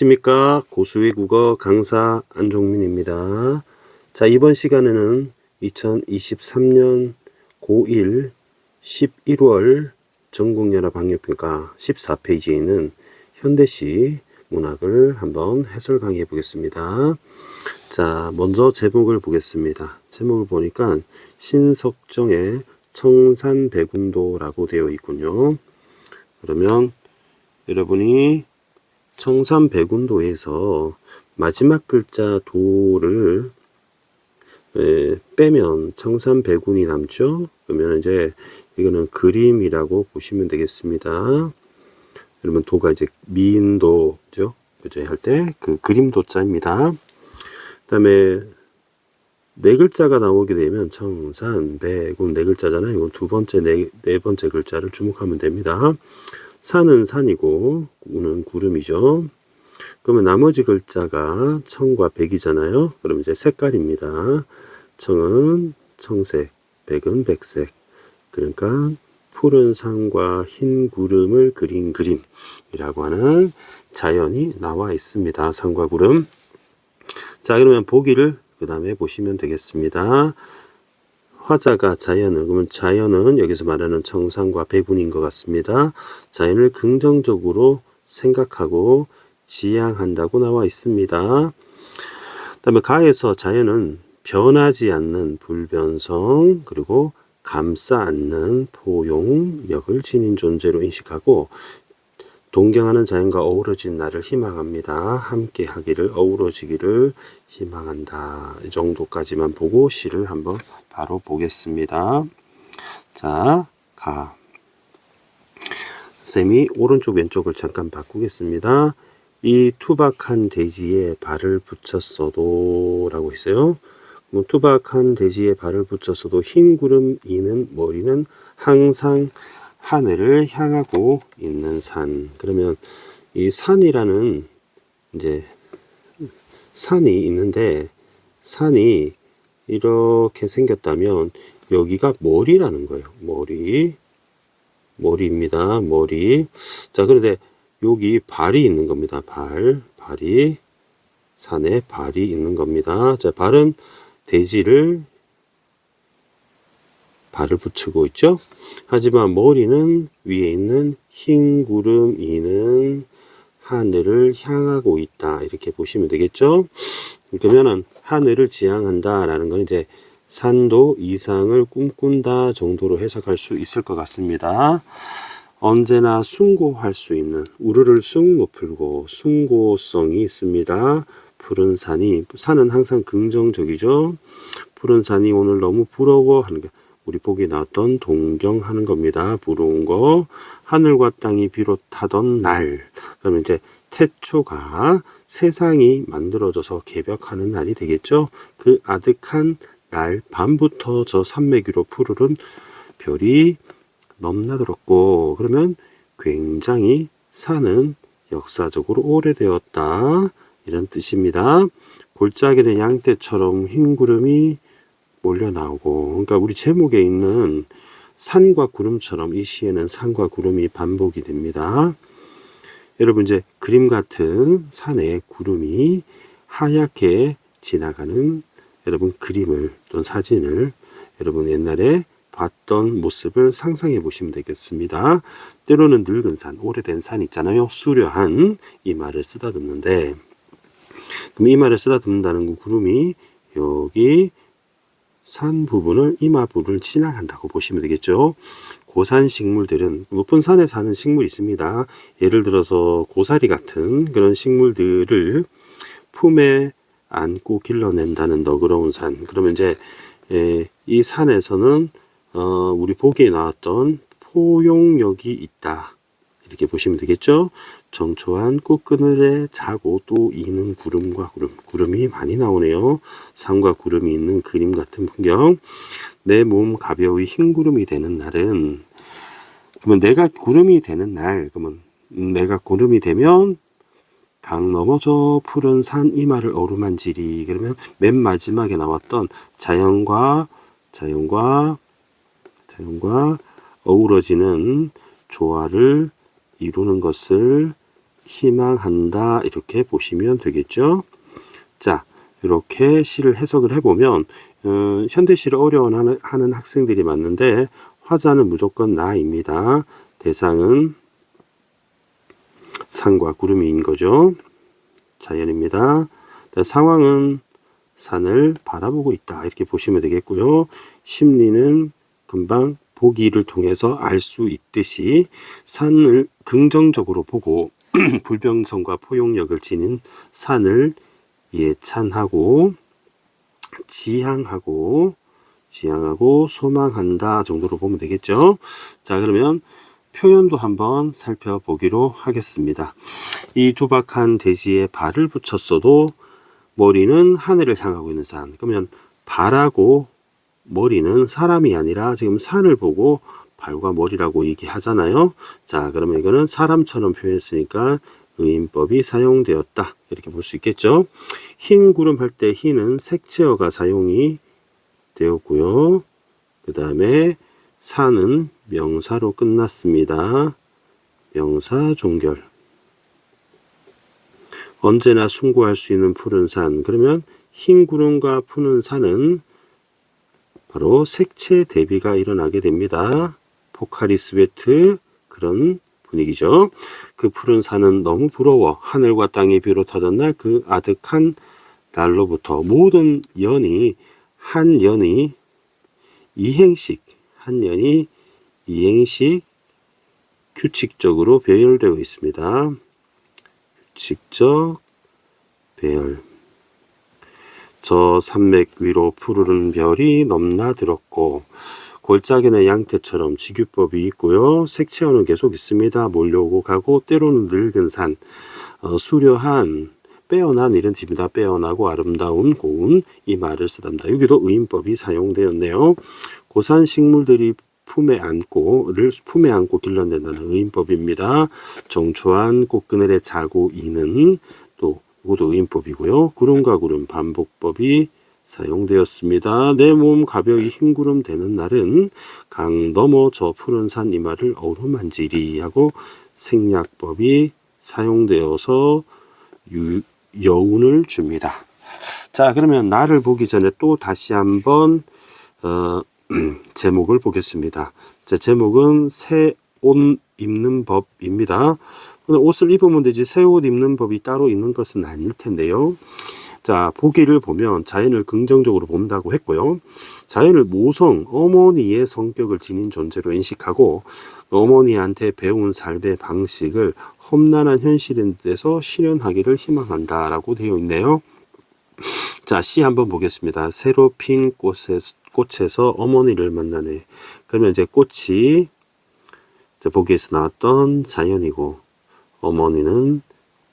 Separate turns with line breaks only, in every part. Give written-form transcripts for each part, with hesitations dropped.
안녕하십니까. 고수의 국어 강사 안종민입니다. 자, 이번 시간에는 2023년 고1 11월 전국연합학력평가 14페이지에 있는 현대시 문학을 한번 해설 강의해 보겠습니다. 자, 먼저 제목을 보겠습니다. 제목을 보니까 신석정의 청산백운도라고 되어 있군요. 그러면 여러분이 청산백운도에서 마지막 글자 도를 빼면 청산백운이 남죠. 그러면 이제 이거는 그림이라고 보시면 되겠습니다. 그러면 도가 이제 미인도죠. 그죠? 할 때 그 그림도자입니다. 그다음에 네 글자가 나오게 되면 청산백운 네 글자잖아요. 이건 두 번째 네 번째 글자를 주목하면 됩니다. 산은 산이고 운은 구름이죠. 그러면 나머지 글자가 청과 백이잖아요. 그럼 이제 색깔입니다. 청은 청색, 백은 백색. 그러니까 푸른 산과 흰 구름을 그린 그림이라고 하는 자연이 나와 있습니다. 산과 구름. 자, 그러면 보기를 그 다음에 보시면 되겠습니다. 화자가 자연은, 그러면 자연은 여기서 말하는 청산과 백운인 것 같습니다. 자연을 긍정적으로 생각하고 지향한다고 나와 있습니다. 그 다음에 가에서 자연은 변하지 않는 불변성, 그리고 감싸 안는 포용력을 지닌 존재로 인식하고 동경하는 자연과 어우러진 나를 희망합니다. 함께 하기를, 어우러지기를 희망한다. 이 정도까지만 보고 시를 한번 바로 보겠습니다. 자, 가. 쌤이 오른쪽 왼쪽을 잠깐 바꾸겠습니다. 이 투박한 대지에 발을 붙였어도 라고 있어요. 투박한 대지에 발을 붙였어도 흰 구름 이는 머리는 항상 하늘을 향하고 있는 산. 그러면 이 산이라는 이제 산이 있는데 산이 이렇게 생겼다면 여기가 머리라는 거예요. 머리입니다. 머리. 자, 그런데 여기 발이 있는 겁니다. 발이 산에 발이 있는 겁니다. 자, 발은 대지를 발을 붙이고 있죠. 하지만 머리는 위에 있는 흰 구름 이는 하늘을 향하고 있다. 이렇게 보시면 되겠죠. 그러면은 하늘을 지향한다 라는 건 이제 산도 이상을 꿈꾼다 정도로 해석할 수 있을 것 같습니다. 언제나 숭고할 수 있는 우르를 쑥 높이고 숭고성이 있습니다. 푸른 산은 항상 긍정적이죠. 푸른 산이 오늘 너무 부러워 하는 게 우리 보기에 나왔던 동경하는 겁니다. 부러운 거. 하늘과 땅이 비롯하던 날. 그러면 이제 태초가 세상이 만들어져서 개벽하는 날이 되겠죠. 그 아득한 날 밤부터 저 산맥 위로 푸르른 별이 넘나들었고, 그러면 굉장히 산은 역사적으로 오래되었다. 이런 뜻입니다. 골짜기는 양떼처럼 흰 구름이 몰려 나오고, 그러니까 우리 제목에 있는 산과 구름처럼 이 시에는 산과 구름이 반복이 됩니다. 여러분 이제 그림 같은 산에 구름이 하얗게 지나가는 여러분 그림을 또는 사진을 여러분 옛날에 봤던 모습을 상상해 보시면 되겠습니다. 때로는 늙은 산, 오래된 산 있잖아요. 수려한 이 말을 쓰다듬는데, 그럼 이 말을 쓰다듬는다는 건 구름이 여기 산 부분을 이마 부분을 지나간다고 보시면 되겠죠. 고산 식물들은 높은 산에 사는 식물이 있습니다. 예를 들어서 고사리 같은 그런 식물들을 품에 안고 길러낸다는 너그러운 산. 그러면 이제 이 산에서는 우리 보기에 나왔던 포용력이 있다. 이렇게 보시면 되겠죠. 정초한 꽃그늘에 자고 또 이는 구름과 구름이 많이 나오네요. 산과 구름이 있는 그림 같은 풍경. 내 몸 가벼이 흰 구름이 되는 날은, 그러면 내가 구름이 되는 날, 그러면 내가 구름이 되면 강 넘어 저 푸른 산 이마를 어루만지리. 그러면 맨 마지막에 나왔던 자연과 어우러지는 조화를 이루는 것을 희망한다 이렇게 보시면 되겠죠. 자, 이렇게 시를 해석을 해보면 현대시를 어려워하는 학생들이 많은데 화자는 무조건 나입니다. 대상은 산과 구름인 거죠. 자연입니다. 상황은 산을 바라보고 있다 이렇게 보시면 되겠고요. 심리는 금방 보기를 통해서 알 수 있듯이 산을 긍정적으로 보고 불병성과 포용력을 지닌 산을 예찬하고 지향하고 소망한다 정도로 보면 되겠죠. 자, 그러면 표현도 한번 살펴보기로 하겠습니다. 이 두박한 대지에 발을 붙였어도 머리는 하늘을 향하고 있는 산. 그러면 발하고 머리는 사람이 아니라 지금 산을 보고 발과 머리라고 얘기하잖아요. 자, 그러면 이거는 사람처럼 표현했으니까 의인법이 사용되었다 이렇게 볼 수 있겠죠. 흰 구름 할 때 흰은 색채어가 사용이 되었고요. 그 다음에 산은 명사로 끝났습니다. 명사 종결. 언제나 숭고할 수 있는 푸른 산. 그러면 흰 구름과 푸른 산은 바로 색채 대비가 일어나게 됩니다. 포카리스베트 그런 분위기죠. 그 푸른 산은 너무 부러워 하늘과 땅이 비롯하던 날 그 아득한 날로부터 모든 연이 한 년이 이행식 규칙적으로 배열되어 있습니다. 규칙적 배열. 저 산맥 위로 푸르른 별이 넘나들었고 골짜기나 양태처럼 지규법이 있고요. 색채어는 계속 있습니다. 몰려오고 가고 때로는 늙은 산, 수려한 빼어난 이런 뜻입니다. 빼어나고 아름다운 고운 이 말을 쓰답니다. 여기도 의인법이 사용되었네요. 고산 식물들이 품에 안고 길러낸다는 의인법입니다. 정초한 꽃그늘에 자고 이는 또 이것도 의인법이고요. 구름과 구름 반복법이 사용되었습니다. 내 몸 가벼이 흰구름 되는 날은 강 넘어 저 푸른 산 이마를 어루만지리 하고 생략법이 사용되어서 여운을 줍니다. 자, 그러면 나를 보기 전에 또 다시 한번 제목을 보겠습니다. 자, 제목은 새 옷 입는 법입니다. 옷을 입으면 되지 새 옷 입는 법이 따로 있는 것은 아닐 텐데요. 자, 보기를 보면 자연을 긍정적으로 본다고 했고요. 자연을 모성, 어머니의 성격을 지닌 존재로 인식하고 어머니한테 배운 삶의 방식을 험난한 현실에서 실현하기를 희망한다라고 되어 있네요. 자, 시 한번 보겠습니다. 새로 핀 꽃에서 어머니를 만나네. 그러면 이제 꽃이 보기에서 나왔던 자연이고 어머니는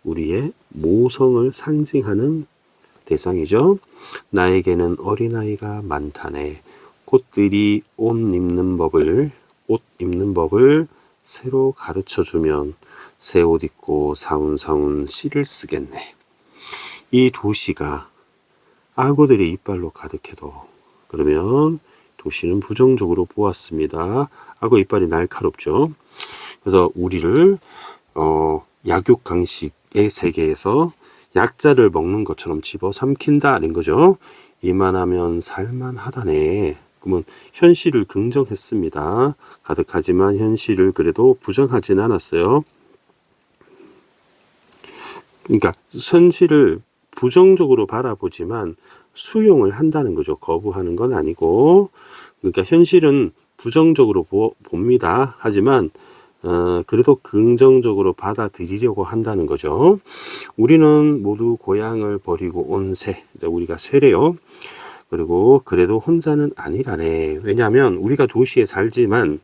우리의 모성을 상징하는 대상이죠. 나에게는 어린아이가 많다네. 꽃들이 옷 입는 법을 새로 가르쳐주면 새 옷 입고 사운사운 시를 쓰겠네. 이 도시가 악어들의 이빨로 가득해도 그러면 도시는 부정적으로 보았습니다. 악어 이빨이 날카롭죠. 그래서 우리를 약육강식의 세계에서 약자를 먹는 것처럼 집어삼킨다는 거죠. 이만하면 살만하다네. 그러면 현실을 긍정했습니다. 가득하지만 현실을 그래도 부정하진 않았어요. 그러니까 현실을 부정적으로 바라보지만 수용을 한다는 거죠. 거부하는 건 아니고. 그러니까 현실은 부정적으로 봅니다. 하지만 그래도 긍정적으로 받아들이려고 한다는 거죠. 우리는 모두 고향을 버리고 온 새, 우리가 새래요. 그리고 그래도 혼자는 아니라네. 왜냐하면 우리가 도시에 살지만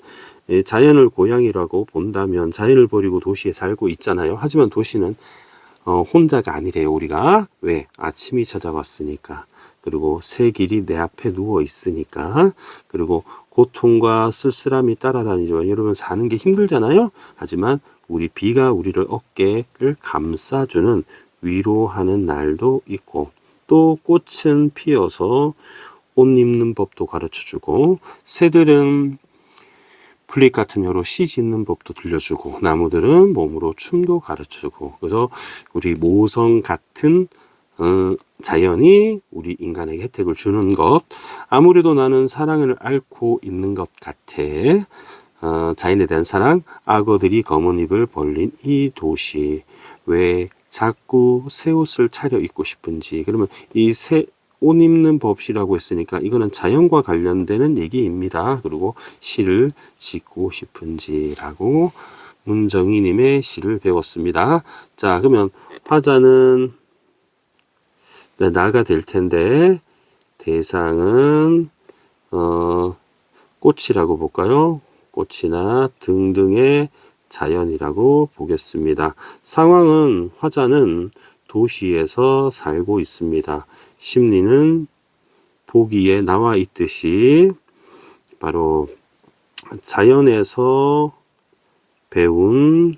자연을 고향이라고 본다면 자연을 버리고 도시에 살고 있잖아요. 하지만 도시는 혼자가 아니래요. 우리가 왜? 아침이 찾아왔으니까. 그리고 새 길이 내 앞에 누워 있으니까. 그리고 고통과 쓸쓸함이 따라다니지만 여러분 사는 게 힘들잖아요. 하지만 비가 우리를 어깨를 감싸주는 위로하는 날도 있고 또 꽃은 피어서 옷 입는 법도 가르쳐주고 새들은 플립 같은 혀로 시 짓는 법도 들려주고, 나무들은 몸으로 춤도 가르쳐주고, 그래서 우리 모성 같은 자연이 우리 인간에게 혜택을 주는 것. 아무래도 나는 사랑을 앓고 있는 것 같아. 자연에 대한 사랑. 악어들이 검은 입을 벌린 이 도시. 왜 자꾸 새 옷을 차려 입고 싶은지. 그러면 이 옷 입는 법시라고 했으니까 이거는 자연과 관련되는 얘기입니다. 그리고 시를 짓고 싶은지라고 문정희님의 시를 배웠습니다. 자, 그러면 화자는 나가 될 텐데 대상은 꽃이라고 볼까요? 꽃이나 등등의 자연이라고 보겠습니다. 상황은 화자는 도시에서 살고 있습니다. 심리는 보기에 나와 있듯이 바로 자연에서 배운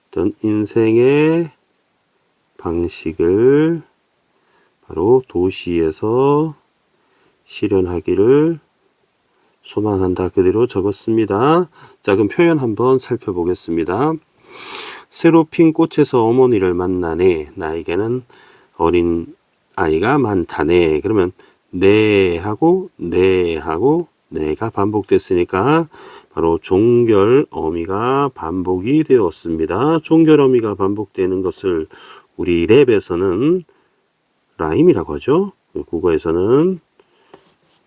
어떤 인생의 방식을 바로 도시에서 실현하기를 소망한다. 그대로 적었습니다. 자, 그럼 표현 한번 살펴보겠습니다. 새로 핀 꽃에서 어머니를 만나네. 나에게는 어린 아이가 많다네. 그러면 네 하고 네가 반복됐으니까 바로 종결 어미가 반복이 되었습니다. 종결 어미가 반복되는 것을 우리 랩에서는 라임이라고 하죠. 국어에서는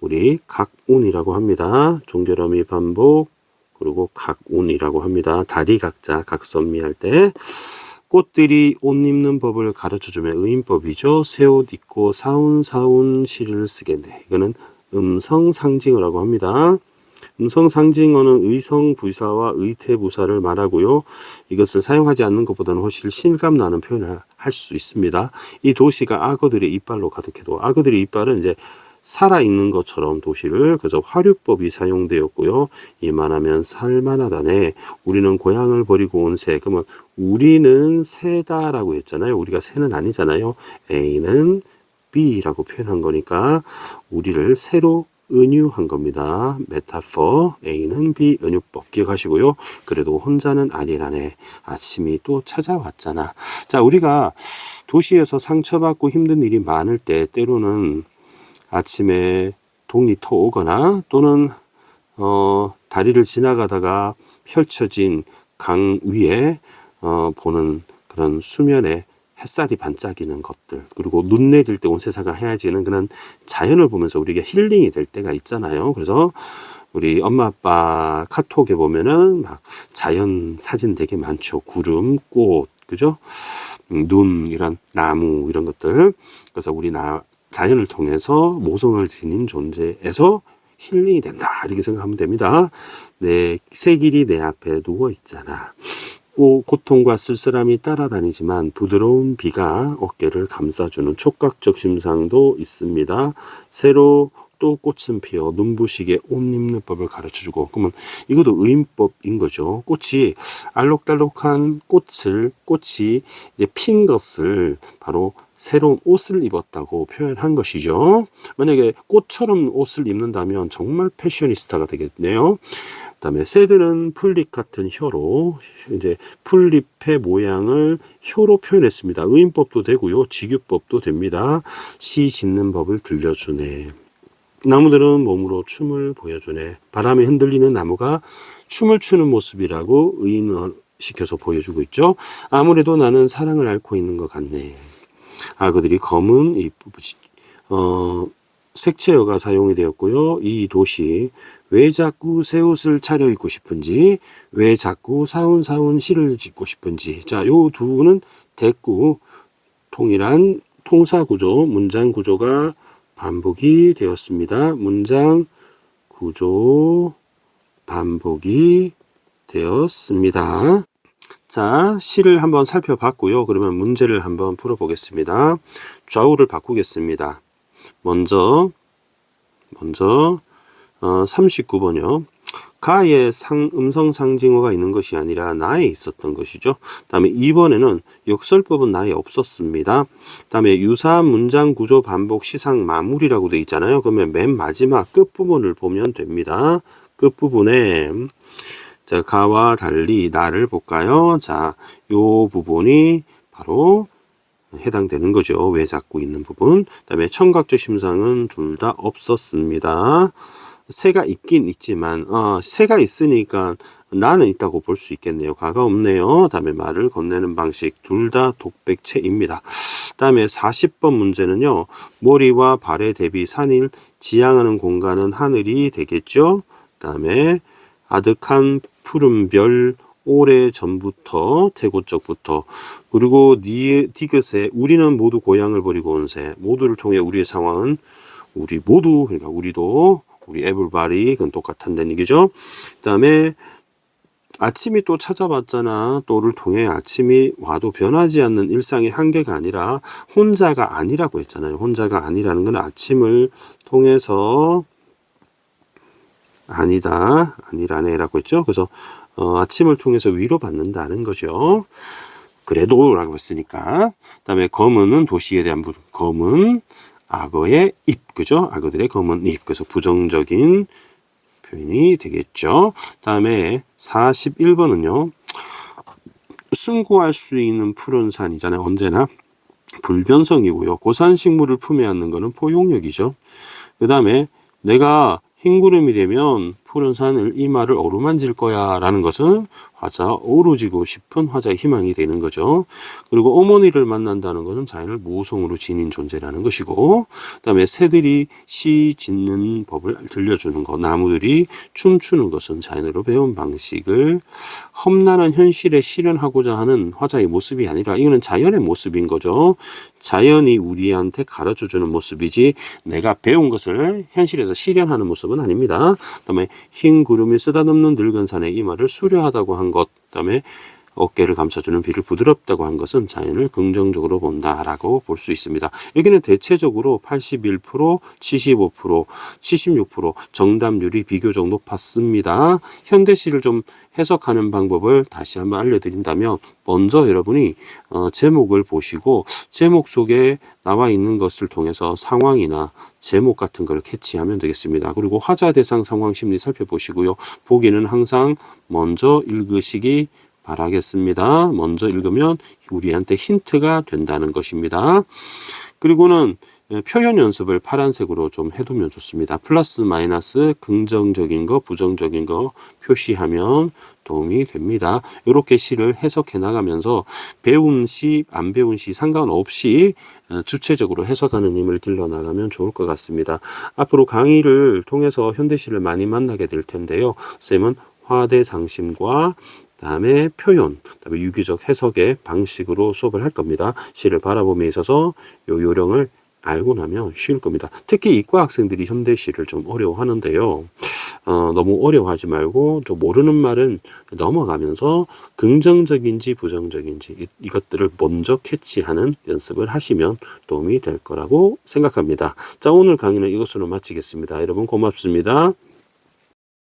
우리 각운이라고 합니다. 종결 어미 반복 그리고 각운이라고 합니다. 다리 각자 각선미 할 때 꽃들이 옷 입는 법을 가르쳐주면 의인법이죠. 새 옷 입고 사운사운 시를 쓰겠네. 이거는 음성상징어라고 합니다. 음성상징어는 의성부사와 의태부사를 말하고요. 이것을 사용하지 않는 것보다는 훨씬 실감나는 표현을 할 수 있습니다. 이 도시가 악어들의 이빨로 가득해도 악어들의 이빨은 이제 살아있는 것처럼 도시를 그래서 화류법이 사용되었고요. 이만하면 살만하다네. 우리는 고향을 버리고 온 새. 그러면 우리는 새다라고 했잖아요. 우리가 새는 아니잖아요. A는 B라고 표현한 거니까 우리를 새로 은유한 겁니다. 메타포 A는 B 은유법 기억하시고요. 그래도 혼자는 아니라네. 아침이 또 찾아왔잖아. 자, 우리가 도시에서 상처받고 힘든 일이 많을 때 때로는 아침에 동이 터오거나 또는 다리를 지나가다가 펼쳐진 강 위에 보는 그런 수면에 햇살이 반짝이는 것들 그리고 눈 내릴 때 온 세상가 헤어지는 그런 자연을 보면서 우리가 힐링이 될 때가 있잖아요. 그래서 우리 엄마 아빠 카톡에 보면은 막 자연 사진 되게 많죠. 구름, 꽃, 그죠? 눈, 이런 나무 이런 것들. 그래서 우리 자연을 통해서 모성을 지닌 존재에서 힐링이 된다. 이렇게 생각하면 됩니다. 새 길이 내 앞에 누워 있잖아. 고통과 쓸쓸함이 따라다니지만 부드러운 비가 어깨를 감싸주는 촉각적 심상도 있습니다. 새로 또 꽃은 피어 눈부시게 옷 입는 법을 가르쳐주고 그러면 이것도 의인법인 거죠. 꽃이 알록달록한 꽃이 이제 핀 것을 바로 새로운 옷을 입었다고 표현한 것이죠. 만약에 꽃처럼 옷을 입는다면 정말 패셔니스타가 되겠네요. 그다음에 새들은 풀잎 같은 혀로 이제 풀잎의 모양을 혀로 표현했습니다. 의인법도 되고요. 직유법도 됩니다. 시 짓는 법을 들려주네. 나무들은 몸으로 춤을 보여주네. 바람에 흔들리는 나무가 춤을 추는 모습이라고 의인시켜서 보여주고 있죠. 아무래도 나는 사랑을 앓고 있는 것 같네. 악어들이 검은 색채어가 사용이 되었고요. 이 도시 왜 자꾸 새 옷을 차려입고 싶은지 왜 자꾸 사운사운 시를 짓고 싶은지 자, 요 두는 대꾸 통일한 통사구조 문장 구조가 반복이 되었습니다. 문장 구조 반복이 되었습니다. 자, 시를 한번 살펴봤고요. 그러면 문제를 한번 풀어보겠습니다. 좌우를 바꾸겠습니다. 먼저 39번이요. 가에 음성 상징어가 있는 것이 아니라 나에 있었던 것이죠. 다음에 2번에는 역설법은 나에 없었습니다. 다음에 유사 문장 구조 반복 시상 마무리라고 되어 있잖아요. 그러면 맨 마지막 끝부분을 보면 됩니다. 끝부분에 자, 가와 달리 나를 볼까요? 자, 요 부분이 바로 해당되는 거죠. 왜 잡고 있는 부분. 그다음에 청각적 심상은 둘 다 없었습니다. 새가 있긴 있지만 새가 있으니까 나는 있다고 볼 수 있겠네요. 가가 없네요. 다음에 말을 건네는 방식 둘 다 독백체입니다. 다음에 40번 문제는요. 머리와 발의 대비 산을 지향하는 공간은 하늘이 되겠죠. 다음에 아득한 푸른 별 오래 전부터 태고 쪽부터 그리고 디귿에 우리는 모두 고향을 버리고 온 새 모두를 통해 우리의 상황은 우리 모두 그러니까 우리도 우리 에블바리 그건 똑같다는 얘기죠. 그 다음에 아침이 또 찾아왔잖아. 또를 통해 아침이 와도 변하지 않는 일상의 한계가 아니라 혼자가 아니라고 했잖아요. 혼자가 아니라는 건 아침을 통해서 아니다. 아니라네라고 했죠. 그래서 아침을 통해서 위로받는다는 거죠. 그래도 라고 했으니까. 그 다음에 검은은 도시에 대한 부분. 검은 악어의 입. 그죠? 악어들의 검은 입. 그래서 부정적인 표현이 되겠죠. 그 다음에 41번은요. 승구할 수 있는 푸른 산이잖아요. 언제나. 불변성이고요. 고산식물을 품에 안는 것은 포용력이죠. 그 다음에 내가 흰 구름이 되면 푸른 산을 이마를 어루만질 거야 라는 것은 화자 어루지고 싶은 화자의 희망이 되는 거죠. 그리고 어머니를 만난다는 것은 자연을 모성으로 지닌 존재라는 것이고 그 다음에 새들이 시 짓는 법을 들려주는 것 나무들이 춤추는 것은 자연으로 배운 방식을 험난한 현실에 실현하고자 하는 화자의 모습이 아니라 이거는 자연의 모습인 거죠. 자연이 우리한테 가르쳐주는 모습이지 내가 배운 것을 현실에서 실현하는 모습은 아닙니다. 그 다음에 흰 구름이 쓰다듬는 늙은 산의 이마를 수려하다고 한 것, 그 다음에 어깨를 감싸주는 비를 부드럽다고 한 것은 자연을 긍정적으로 본다라고 볼 수 있습니다. 여기는 대체적으로 81%, 75%, 76% 정답률이 비교적 높았습니다. 현대시를 좀 해석하는 방법을 다시 한번 알려드린다면 먼저 여러분이 제목을 보시고 제목 속에 나와 있는 것을 통해서 상황이나 제목 같은 걸 캐치하면 되겠습니다. 그리고 화자 대상 상황 심리 살펴보시고요. 보기는 항상 먼저 읽으시기 바라겠습니다. 먼저 읽으면 우리한테 힌트가 된다는 것입니다. 그리고는 표현 연습을 파란색으로 좀 해두면 좋습니다. 플러스 마이너스 긍정적인 거 부정적인 거 표시하면 도움이 됩니다. 이렇게 시를 해석해 나가면서 배운 시 안 배운 시 상관없이 주체적으로 해석하는 힘을 길러 나가면 좋을 것 같습니다. 앞으로 강의를 통해서 현대시를 많이 만나게 될 텐데요. 쌤은 화대상심과 다음에 표현, 그다음에 유기적 해석의 방식으로 수업을 할 겁니다. 시를 바라봄에 있어서 요 요령을 알고 나면 쉬울 겁니다. 특히 이과 학생들이 현대시를 좀 어려워하는데요. 너무 어려워하지 말고 좀 모르는 말은 넘어가면서 긍정적인지 부정적인지 이것들을 먼저 캐치하는 연습을 하시면 도움이 될 거라고 생각합니다. 자, 오늘 강의는 이것으로 마치겠습니다. 여러분 고맙습니다.